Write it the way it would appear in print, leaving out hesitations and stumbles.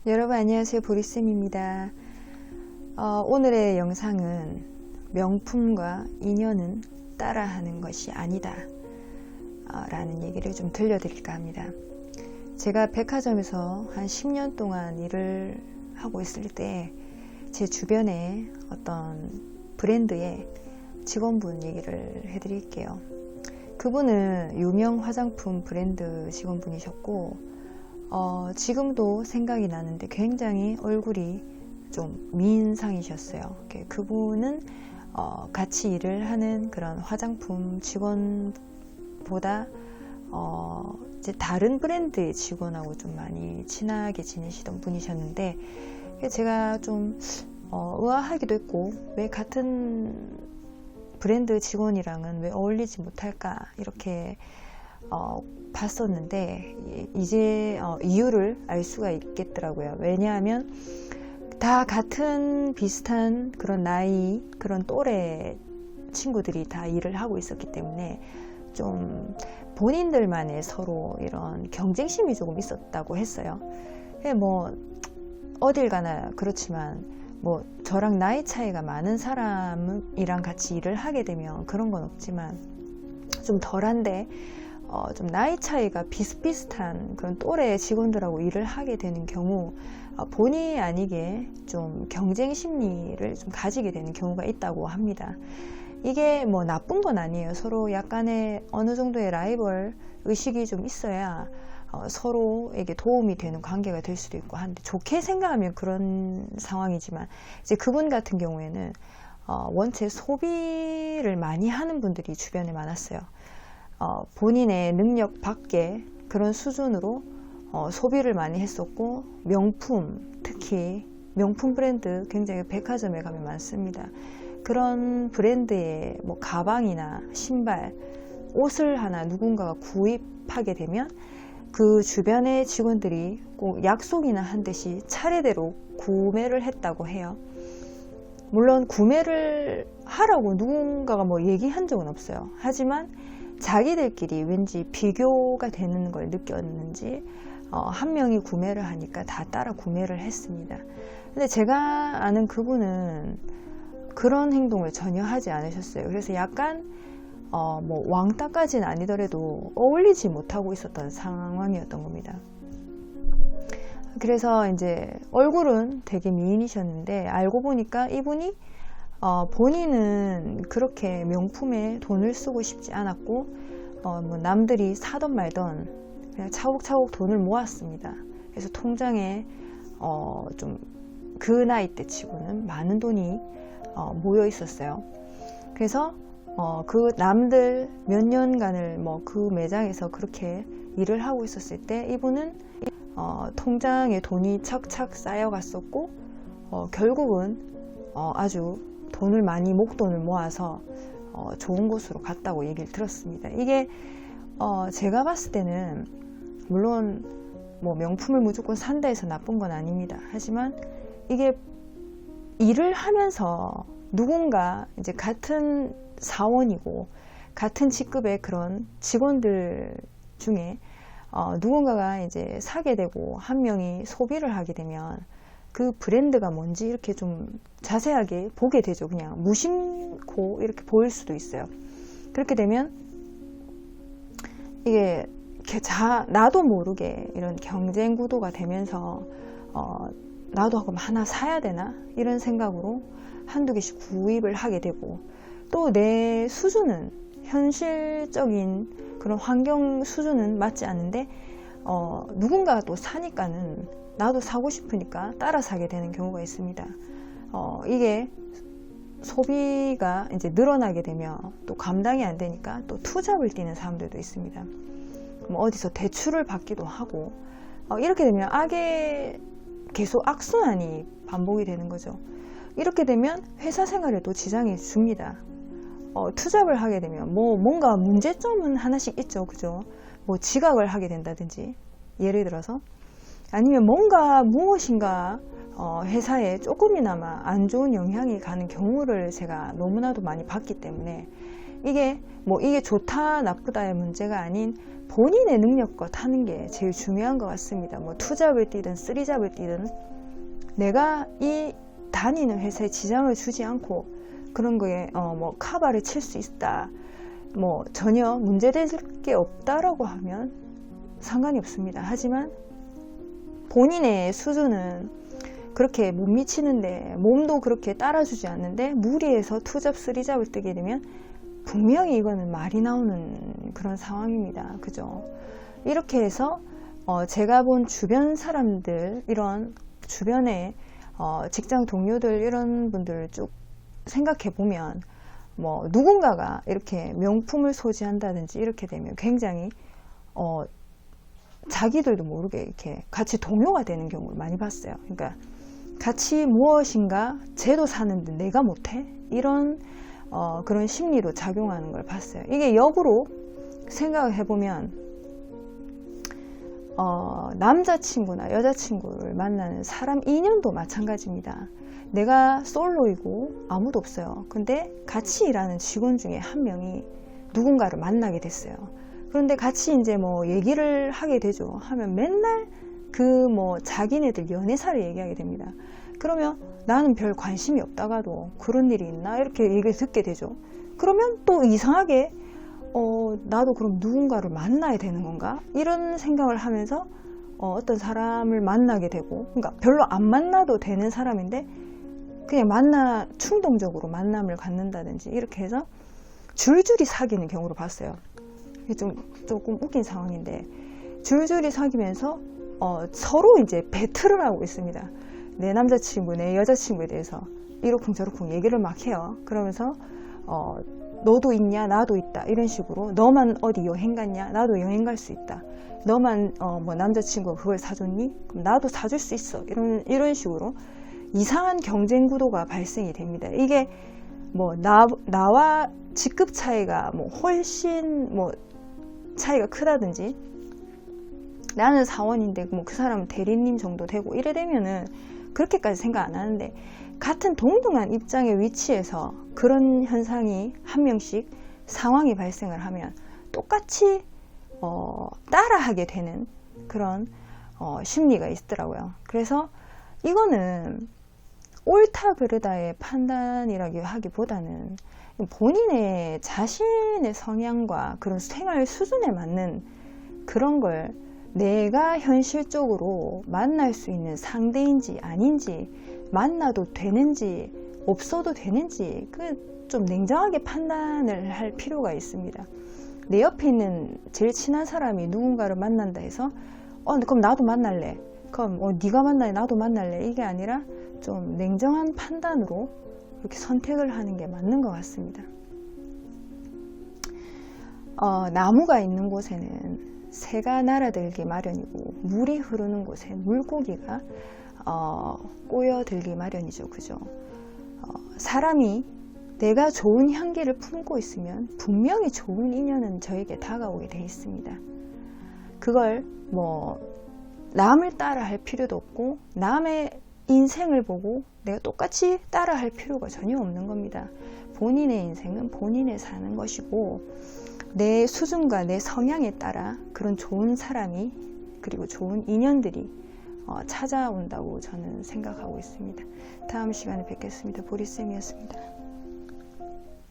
여러분 안녕하세요, 보리쌤입니다. 오늘의 영상은 명품과 인연은 따라하는 것이 아니다 라는 얘기를 좀 들려드릴까 합니다. 제가 백화점에서 한 10년 동안 일을 하고 있을 때 제 주변에 어떤 브랜드의 직원분 얘기를 해드릴게요. 그분은 유명 화장품 브랜드 직원분이셨고 지금도 생각이 나는데 굉장히 얼굴이 좀 미인상이셨어요. 그분은 같이 일을 하는 그런 화장품 직원보다 이제 다른 브랜드의 직원하고 좀 많이 친하게 지내시던 분이셨는데, 제가 좀 의아하기도 했고, 왜 같은 브랜드 직원이랑은 왜 어울리지 못할까 이렇게 봤었는데, 이제 이유를 알 수가 있겠더라고요. 왜냐하면 다 같은 비슷한 그런 나이, 그런 또래 친구들이 다 일을 하고 있었기 때문에 좀 본인들만의 서로 이런 경쟁심이 조금 있었다고 했어요. 뭐 어딜 가나 그렇지만 뭐 저랑 나이 차이가 많은 사람이랑 같이 일을 하게 되면 그런 건 없지만, 좀 덜한데 좀 나이 차이가 비슷비슷한 그런 또래 직원들하고 일을 하게 되는 경우 본의 아니게 좀 경쟁 심리를 좀 가지게 되는 경우가 있다고 합니다. 이게 뭐 나쁜 건 아니에요. 서로 약간의 어느 정도의 라이벌 의식이 좀 있어야 서로에게 도움이 되는 관계가 될 수도 있고 한데, 좋게 생각하면 그런 상황이지만, 이제 그분 같은 경우에는 원체 소비를 많이 하는 분들이 주변에 많았어요. 본인의 능력 밖에 그런 수준으로 소비를 많이 했었고, 명품, 특히 명품 브랜드 굉장히 백화점에 가면 많습니다. 그런 브랜드의 뭐 가방이나 신발, 옷을 하나 누군가가 구입하게 되면 그 주변의 직원들이 꼭 약속이나 한 듯이 차례대로 구매를 했다고 해요. 물론 구매를 하라고 누군가가 뭐 얘기한 적은 없어요. 하지만 자기들끼리 왠지 비교가 되는 걸 느꼈는지 한 명이 구매를 하니까 다 따라 구매를 했습니다. 근데 제가 아는 그분은 그런 행동을 전혀 하지 않으셨어요. 그래서 약간 뭐 왕따까지는 아니더라도 어울리지 못하고 있었던 상황이었던 겁니다. 그래서 이제 얼굴은 되게 미인이셨는데, 알고 보니까 이분이 본인은 그렇게 명품에 돈을 쓰고 싶지 않았고, 뭐 남들이 사던 말던 그냥 차곡차곡 돈을 모았습니다. 그래서 통장에 좀 그 나이 때 치고는 많은 돈이 모여 있었어요. 그래서 그 남들 몇 년간을 뭐 그 매장에서 그렇게 일을 하고 있었을 때 이분은 통장에 돈이 착착 쌓여갔었고, 결국은 아주 돈을 많이 목돈을 모아서 좋은 곳으로 갔다고 얘기를 들었습니다. 이게 제가 봤을 때는 물론 뭐 명품을 무조건 산다 해서 나쁜 건 아닙니다. 하지만 이게 일을 하면서 누군가 이제 같은 사원이고 같은 직급의 그런 직원들 중에 누군가가 이제 사게 되고 한 명이 소비를 하게 되면 그 브랜드가 뭔지 이렇게 좀 자세하게 보게 되죠. 그냥 무심코 이렇게 보일 수도 있어요. 그렇게 되면 이게 나도 모르게 이런 경쟁 구도가 되면서 나도 그럼 하나 사야 되나 이런 생각으로 한두 개씩 구입을 하게 되고, 또 내 수준은 현실적인 그런 환경 수준은 맞지 않는데 누군가가 또 사니까는 나도 사고 싶으니까 따라 사게 되는 경우가 있습니다. 이게 소비가 이제 늘어나게 되면 또 감당이 안 되니까 또 투잡을 뛰는 사람들도 있습니다. 어디서 대출을 받기도 하고, 이렇게 되면 계속 악순환이 반복이 되는 거죠. 이렇게 되면 회사 생활에도 지장이 줍니다. 투잡을 하게 되면 뭔가 문제점은 하나씩 있죠. 그죠? 뭐 지각을 하게 된다든지, 예를 들어서, 아니면 무엇인가 회사에 조금이나마 안 좋은 영향이 가는 경우를 제가 너무나도 많이 봤기 때문에, 이게 뭐 이게 좋다 나쁘다의 문제가 아닌 본인의 능력껏 하는 게 제일 중요한 것 같습니다. 뭐 투잡을 뛰든 쓰리잡을 뛰든 내가 이 다니는 회사에 지장을 주지 않고 그런 거에 뭐 카바를 칠 수 있다, 뭐 전혀 문제될 게 없다라고 하면 상관이 없습니다. 하지만 본인의 수준은 그렇게 못 미치는데, 몸도 그렇게 따라주지 않는데 무리해서 투잡 쓰리잡을 뜨게 되면 분명히 이거는 말이 나오는 그런 상황입니다. 그죠? 이렇게 해서 제가 본 주변 사람들, 이런 주변에 직장 동료들 이런 분들을 쭉 생각해 보면 뭐 누군가가 이렇게 명품을 소지한다든지 이렇게 되면 굉장히 자기들도 모르게 이렇게 같이 동요가 되는 경우를 많이 봤어요. 그러니까 같이 무엇인가 쟤도 사는데 내가 못해? 이런 그런 심리로 작용하는 걸 봤어요. 이게 역으로 생각을 해보면 남자친구나 여자친구를 만나는 사람 인연도 마찬가지입니다. 내가 솔로이고 아무도 없어요. 근데 같이 일하는 직원 중에 한 명이 누군가를 만나게 됐어요. 그런데 같이 이제 뭐 얘기를 하게 되죠. 하면 맨날 그 뭐 자기네들 연애사를 얘기하게 됩니다. 그러면 나는 별 관심이 없다가도 그런 일이 있나 이렇게 얘기를 듣게 되죠. 그러면 또 이상하게 나도 그럼 누군가를 만나야 되는 건가 이런 생각을 하면서 어떤 사람을 만나게 되고, 그러니까 별로 안 만나도 되는 사람인데 그냥 충동적으로 만남을 갖는다든지 이렇게 해서 줄줄이 사귀는 경우를 봤어요. 이게 조금 웃긴 상황인데, 줄줄이 사귀면서 서로 이제 배틀을 하고 있습니다. 내 남자친구, 내 여자친구에 대해서 이러쿵저러쿵 얘기를 막 해요. 그러면서 너도 있냐, 나도 있다, 이런 식으로. 너만 어디 여행 갔냐, 나도 여행 갈 수 있다. 너만 뭐 남자친구가 그걸 사줬니? 그럼 나도 사줄 수 있어. 이런 식으로 이상한 경쟁 구도가 발생이 됩니다. 이게 뭐 나와 직급 차이가 뭐 훨씬 뭐 차이가 크다든지, 나는 사원인데 뭐 그 사람은 대리님 정도 되고 이래 되면은 그렇게까지 생각 안 하는데, 같은 동등한 입장의 위치에서 그런 현상이 한 명씩 상황이 발생을 하면 똑같이 따라하게 되는 그런 심리가 있더라고요. 그래서 이거는 옳다 그르다의 판단이라고 하기보다는 본인의 자신의 성향과 그런 생활 수준에 맞는 그런 걸 내가 현실적으로 만날 수 있는 상대인지 아닌지, 만나도 되는지 없어도 되는지 좀 냉정하게 판단을 할 필요가 있습니다. 내 옆에 있는 제일 친한 사람이 누군가를 만난다 해서 그럼 나도 만날래, 그럼 네가 만날래, 나도 만날래, 이게 아니라 좀 냉정한 판단으로 이렇게 선택을 하는 게 맞는 것 같습니다. 나무가 있는 곳에는 새가 날아들기 마련이고, 물이 흐르는 곳에 물고기가 꼬여들기 마련이죠. 그죠? 사람이 내가 좋은 향기를 품고 있으면 분명히 좋은 인연은 저에게 다가오게 돼 있습니다. 그걸 뭐 남을 따라 할 필요도 없고, 남의 인생을 보고 내가 똑같이 따라 할 필요가 전혀 없는 겁니다. 본인의 인생은 본인의 사는 것이고, 내 수준과 내 성향에 따라 그런 좋은 사람이, 그리고 좋은 인연들이 찾아온다고 저는 생각하고 있습니다. 다음 시간에 뵙겠습니다. 보리쌤이었습니다.